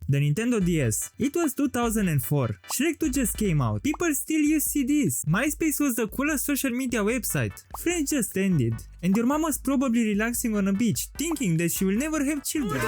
The Nintendo DS. It was 2004. Shrek 2 just came out. People still use CDs. MySpace was the coolest social media website. Friends just ended. And your mom was probably relaxing on a beach, thinking that she will never have children.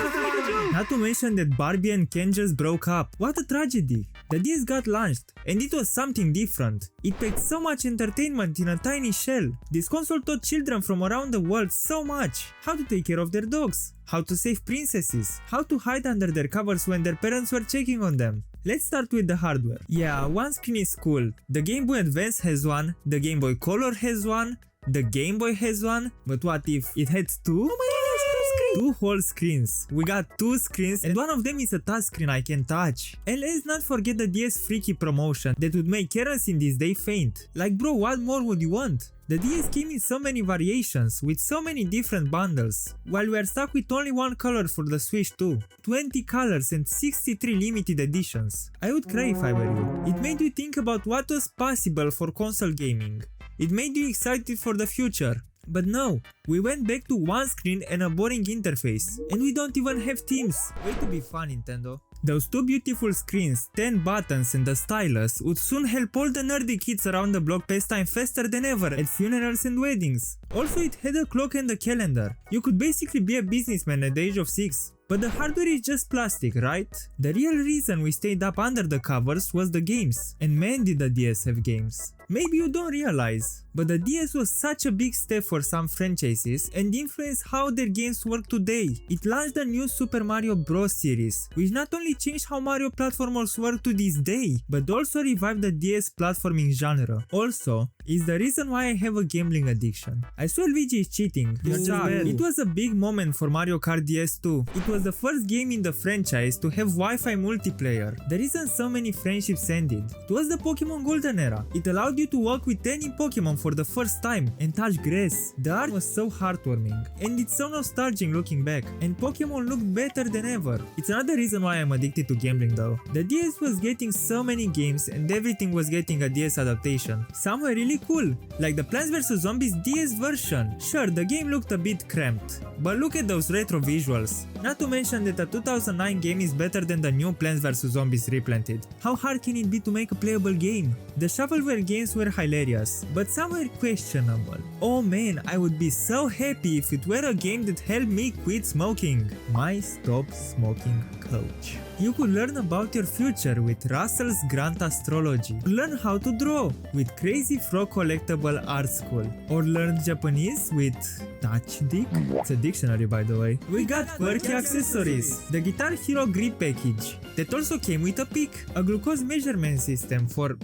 Not to mention that Barbie and Ken just broke up. What a tragedy. The DS got launched, and it was something different. It packed so much entertainment in a tiny shell. This console taught children from around the world so much. How to take care of their dogs, how to save princesses, how to hide under their covers when their parents were checking on them. Let's start with the hardware. Yeah, one screen is cool. The Game Boy Advance has one, the Game Boy Color has one, the Game Boy has one, but what if it had two? Oh my gosh, two whole screens. We got two screens and one of them is a touchscreen I can touch. And let's not forget the DS Freaky promotion that would make Karens in this day faint. Like bro, what more would you want? The DS came in so many variations, with so many different bundles, while we are stuck with only one color for the Switch 2, 20 colors and 63 limited editions. I would cry if I were you. It made you think about what was possible for console gaming. It made you excited for the future. But no, we went back to one screen and a boring interface, and we don't even have teams. Way to be fun, Nintendo. Those two beautiful screens, 10 buttons and a stylus would soon help all the nerdy kids around the block pass time faster than ever at funerals and weddings. Also, it had a clock and a calendar. You could basically be a businessman at the age of 6. But the hardware is just plastic, right? The real reason we stayed up under the covers was the games. And man, did the DS have games. Maybe you don't realize, but the DS was such a big step for some franchises and influenced how their games work today. It launched the new Super Mario Bros. Series, which not only changed how Mario platformers work to this day, but also revived the DS platforming genre. Also, is the reason why I have a gambling addiction. I swear Luigi is cheating. It was a big moment for Mario Kart DS too. It was the first game in the franchise to have Wi-Fi multiplayer. The reason so many friendships ended. It was the Pokemon Golden era. It allowed you to walk with any Pokemon for the first time and touch grass. The art was so heartwarming and it's so nostalgic looking back, and Pokemon looked better than ever. It's another reason why I'm addicted to gambling though. The DS was getting so many games and everything was getting a DS adaptation. Some were really cool, like the Plants vs Zombies DS version. Sure, the game looked a bit cramped, but look at those retro visuals. Not to mention that the 2009 game is better than the new Plants vs Zombies replanted. How hard can it be to make a playable game? The Shovelware games were hilarious, but some were questionable. Oh man, I would be so happy if it were a game that helped me quit smoking. My Stop Smoking Coach. You could learn about your future with Russell's Grant Astrology. Learn how to draw with Crazy Frog Collectible Art School. Or learn Japanese with Touch Dick. It's a dictionary by the way. We got Quirky accessories. The Guitar Hero grip package that also came with a pick. A glucose measurement system for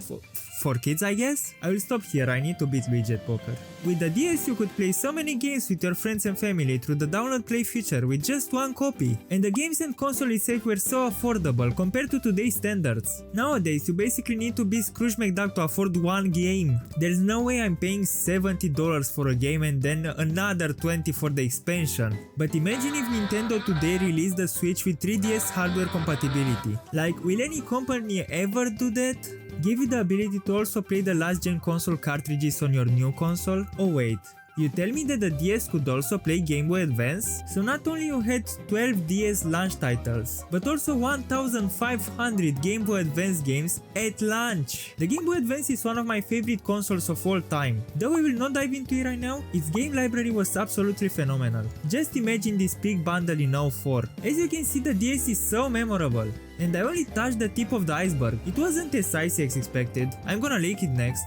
kids, I guess? I will stop here, I need to beat Luigi at poker. With the DS you could play so many games with your friends and family through the download play feature with just one copy. And the games and console itself were so affordable compared to today's standards. Nowadays you basically need to be Scrooge McDuck to afford one game. There's no way I'm paying $70 for a game and then another $20 for the expansion. But imagine if Nintendo today released the Switch with 3DS hardware compatibility. Like, will any company ever do that? Give you the ability to also play the last gen console cartridges on your new console? Oh wait, you tell me that the DS could also play Game Boy Advance? So not only you had 12 DS launch titles, but also 1500 Game Boy Advance games at launch! The Game Boy Advance is one of my favorite consoles of all time. Though we will not dive into it right now, its game library was absolutely phenomenal. Just imagine this big bundle in 04. As you can see, the DS is so memorable. And I only touched the tip of the iceberg. It wasn't as icy as expected. I'm gonna lake it next.